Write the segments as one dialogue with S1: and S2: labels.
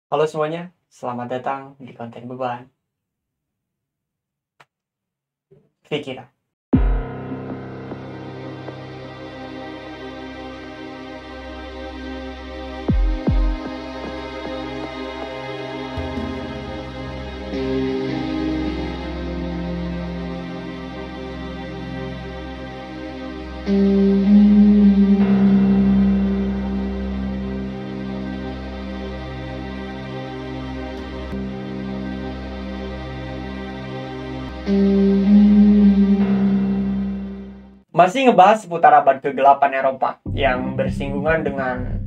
S1: Halo semuanya, selamat datang di konten beban pikiran. Masih ngebahas seputar abad ke-8 Eropa yang bersinggungan dengan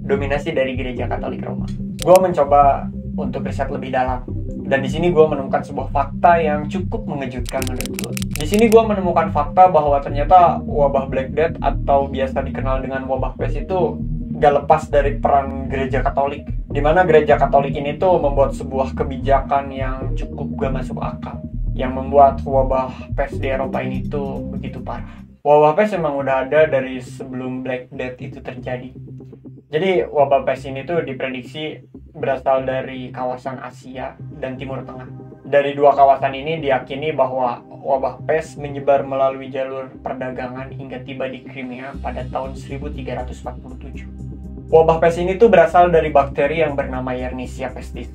S1: dominasi dari Gereja Katolik Roma. Gue mencoba untuk riset lebih dalam, dan di sini gue menemukan sebuah fakta yang cukup mengejutkan menurut gue. Di sini gue menemukan fakta bahwa ternyata wabah Black Death atau biasa dikenal dengan wabah pes itu gak lepas dari peran Gereja Katolik, di mana Gereja Katolik ini tuh membuat sebuah kebijakan yang cukup gak masuk akal, yang membuat wabah pes di Eropa ini tuh begitu parah. Wabah pes memang udah ada dari sebelum Black Death itu terjadi. Jadi wabah pes ini tuh diprediksi berasal dari kawasan Asia dan Timur Tengah. Dari dua kawasan ini diyakini bahwa wabah pes menyebar melalui jalur perdagangan hingga tiba di Crimea pada tahun 1347. Wabah pes ini tuh berasal dari bakteri yang bernama Yersinia pestis,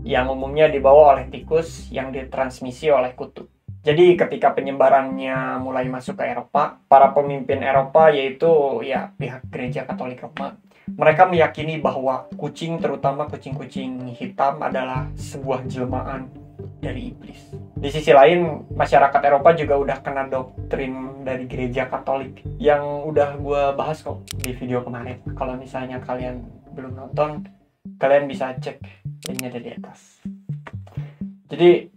S1: yang umumnya dibawa oleh tikus yang ditransmisi oleh kutu. Jadi ketika penyebarannya mulai masuk ke Eropa, para pemimpin Eropa yaitu pihak Gereja Katolik Roma, mereka meyakini bahwa kucing, terutama kucing-kucing hitam, adalah sebuah jelmaan dari iblis. Di sisi lain, masyarakat Eropa juga udah kena doktrin dari Gereja Katolik yang udah gue bahas kok di video kemarin. Kalau misalnya kalian belum nonton, kalian bisa cek linknya ada di atas. Jadi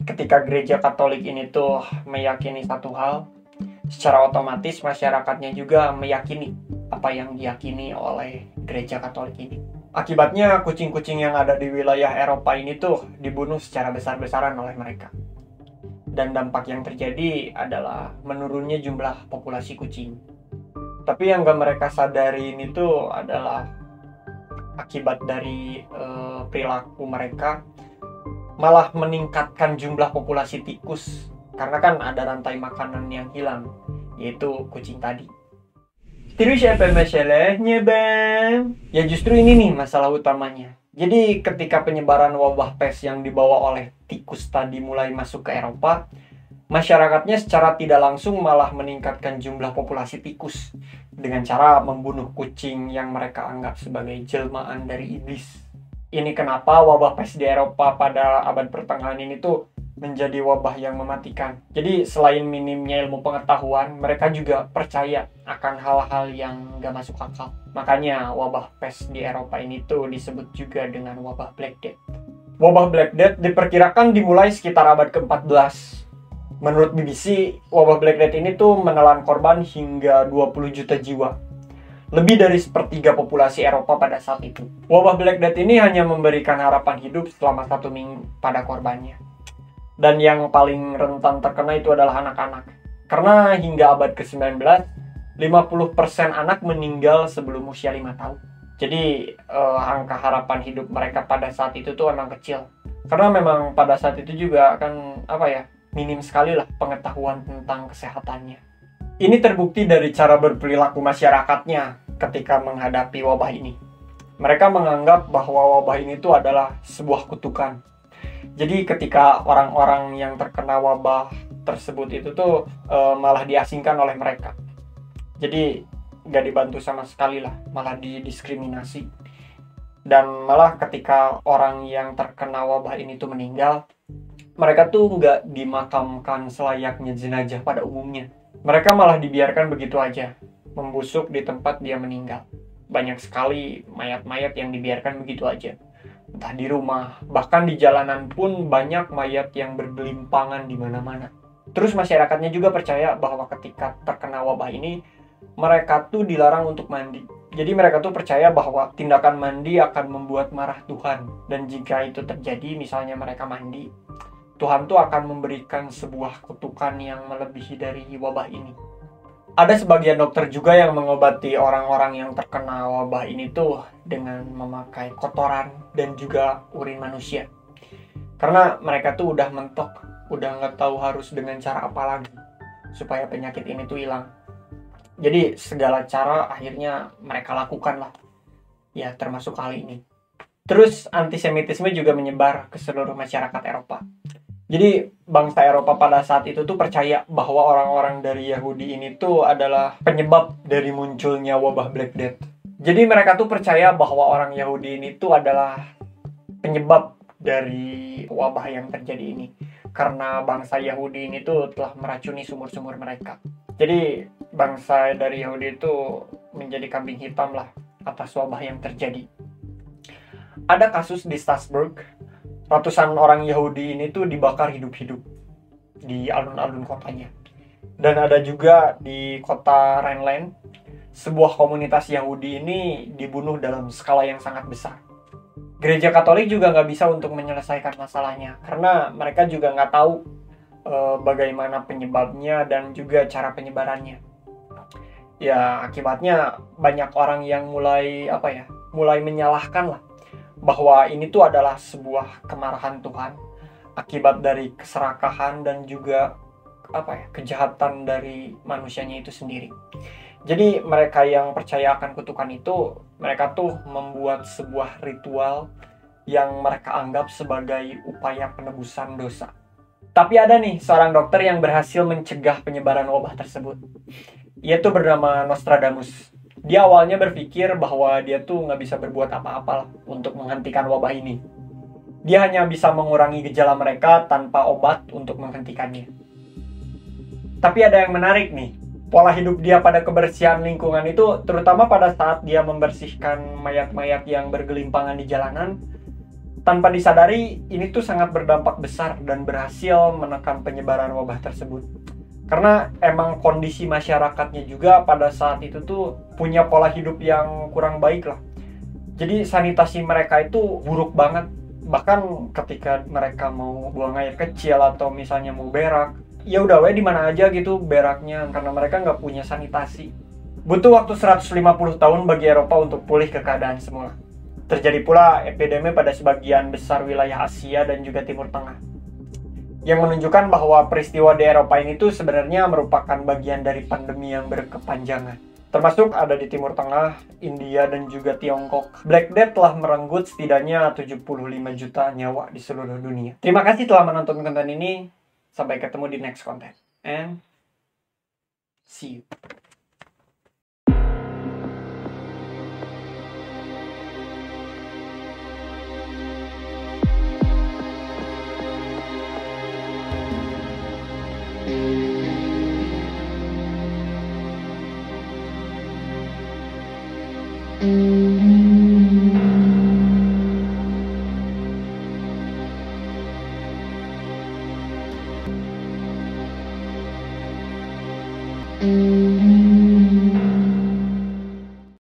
S1: ketika Gereja Katolik ini tuh meyakini satu hal, secara otomatis masyarakatnya juga meyakini apa yang diyakini oleh Gereja Katolik ini. Akibatnya kucing-kucing yang ada di wilayah Eropa ini tuh dibunuh secara besar-besaran oleh mereka. Dan dampak yang terjadi adalah menurunnya jumlah populasi kucing. Tapi yang gak mereka sadari ini tuh adalah akibat dari perilaku mereka malah meningkatkan jumlah populasi tikus, karena kan ada rantai makanan yang hilang, yaitu kucing tadi. Terus apa masalahnya bang? Ya justru ini nih masalah utamanya. Jadi ketika penyebaran wabah pes yang dibawa oleh tikus tadi mulai masuk ke Eropa, masyarakatnya secara tidak langsung malah meningkatkan jumlah populasi tikus dengan cara membunuh kucing yang mereka anggap sebagai jelmaan dari iblis. Ini kenapa wabah pes di Eropa pada abad pertengahan ini tuh menjadi wabah yang mematikan. Jadi selain minimnya ilmu pengetahuan, mereka juga percaya akan hal-hal yang gak masuk akal. Makanya wabah pes di Eropa ini tuh disebut juga dengan wabah Black Death. Wabah Black Death diperkirakan dimulai sekitar abad ke-14. Menurut BBC, wabah Black Death ini tuh menelan korban hingga 20 juta jiwa. Lebih dari sepertiga populasi Eropa pada saat itu. Wabah Black Death ini hanya memberikan harapan hidup selama 1 minggu pada korbannya. Dan yang paling rentan terkena itu adalah anak-anak. Karena hingga abad ke-19, 50% anak meninggal sebelum usia 5 tahun. Jadi angka harapan hidup mereka pada saat itu tuh emang kecil. Karena memang pada saat itu juga kan minim sekali lah pengetahuan tentang kesehatannya. Ini terbukti dari cara berperilaku masyarakatnya ketika menghadapi wabah ini. Mereka menganggap bahwa wabah ini tuh adalah sebuah kutukan. Jadi ketika orang-orang yang terkena wabah tersebut itu tuh malah diasingkan oleh mereka. Jadi gak dibantu sama sekali lah, malah didiskriminasi. Dan malah ketika orang yang terkena wabah ini tuh meninggal, mereka tuh gak dimakamkan selayaknya jenazah pada umumnya. Mereka malah dibiarkan begitu aja, membusuk di tempat dia meninggal. Banyak sekali mayat-mayat yang dibiarkan begitu aja. Entah di rumah, bahkan di jalanan pun banyak mayat yang bergelimpangan di mana-mana. Terus masyarakatnya juga percaya bahwa ketika terkena wabah ini, mereka tuh dilarang untuk mandi. Jadi mereka tuh percaya bahwa tindakan mandi akan membuat marah Tuhan. Dan jika itu terjadi, misalnya mereka mandi, Tuhan tuh akan memberikan sebuah kutukan yang melebihi dari wabah ini. Ada sebagian dokter juga yang mengobati orang-orang yang terkena wabah ini tuh dengan memakai kotoran dan juga urin manusia. Karena mereka tuh udah mentok, udah nggak tahu harus dengan cara apa lagi supaya penyakit ini tuh hilang. Jadi segala cara akhirnya mereka lakukan lah, ya termasuk kali ini. Terus antisemitisme juga menyebar ke seluruh masyarakat Eropa. Jadi bangsa Eropa pada saat itu tuh percaya bahwa orang-orang dari Yahudi ini tuh adalah penyebab dari munculnya wabah Black Death. Jadi mereka tuh percaya bahwa orang Yahudi ini tuh adalah penyebab dari wabah yang terjadi ini. Karena bangsa Yahudi ini tuh telah meracuni sumur-sumur mereka. Jadi bangsa dari Yahudi itu menjadi kambing hitam lah atas wabah yang terjadi. Ada kasus di Strasbourg. Ratusan orang Yahudi ini tuh dibakar hidup-hidup di alun-alun kotanya. Dan ada juga di kota Rhineland, sebuah komunitas Yahudi ini dibunuh dalam skala yang sangat besar. Gereja Katolik juga nggak bisa untuk menyelesaikan masalahnya, karena mereka juga nggak tahu bagaimana penyebabnya dan juga cara penyebarannya. Ya akibatnya banyak orang yang mulai menyalahkan lah, bahwa ini tuh adalah sebuah kemarahan Tuhan akibat dari keserakahan dan juga kejahatan dari manusianya itu sendiri. Jadi mereka yang percaya akan kutukan itu, mereka tuh membuat sebuah ritual yang mereka anggap sebagai upaya penebusan dosa. Tapi ada nih seorang dokter yang berhasil mencegah penyebaran wabah tersebut. Ia tuh bernama Nostradamus. Dia awalnya berpikir bahwa dia tuh nggak bisa berbuat apa-apa untuk menghentikan wabah ini. Dia hanya bisa mengurangi gejala mereka tanpa obat untuk menghentikannya. Tapi ada yang menarik nih. Pola hidup dia pada kebersihan lingkungan itu, terutama pada saat dia membersihkan mayat-mayat yang bergelimpangan di jalanan, tanpa disadari ini tuh sangat berdampak besar dan berhasil menekan penyebaran wabah tersebut. Karena emang kondisi masyarakatnya juga pada saat itu tuh punya pola hidup yang kurang baik lah. Jadi sanitasi mereka itu buruk banget. Bahkan ketika mereka mau buang air kecil atau misalnya mau berak, ya udah di mana aja gitu beraknya, karena mereka nggak punya sanitasi. Butuh waktu 150 tahun bagi Eropa untuk pulih ke keadaan semula. Terjadi pula epidemi pada sebagian besar wilayah Asia dan juga Timur Tengah, yang menunjukkan bahwa peristiwa di Eropa ini tuh sebenarnya merupakan bagian dari pandemi yang berkepanjangan. Termasuk ada di Timur Tengah, India, dan juga Tiongkok. Black Death telah merenggut setidaknya 75 juta nyawa di seluruh dunia. Terima kasih telah menonton konten ini. Sampai ketemu di next content. And see you.
S2: Thank you.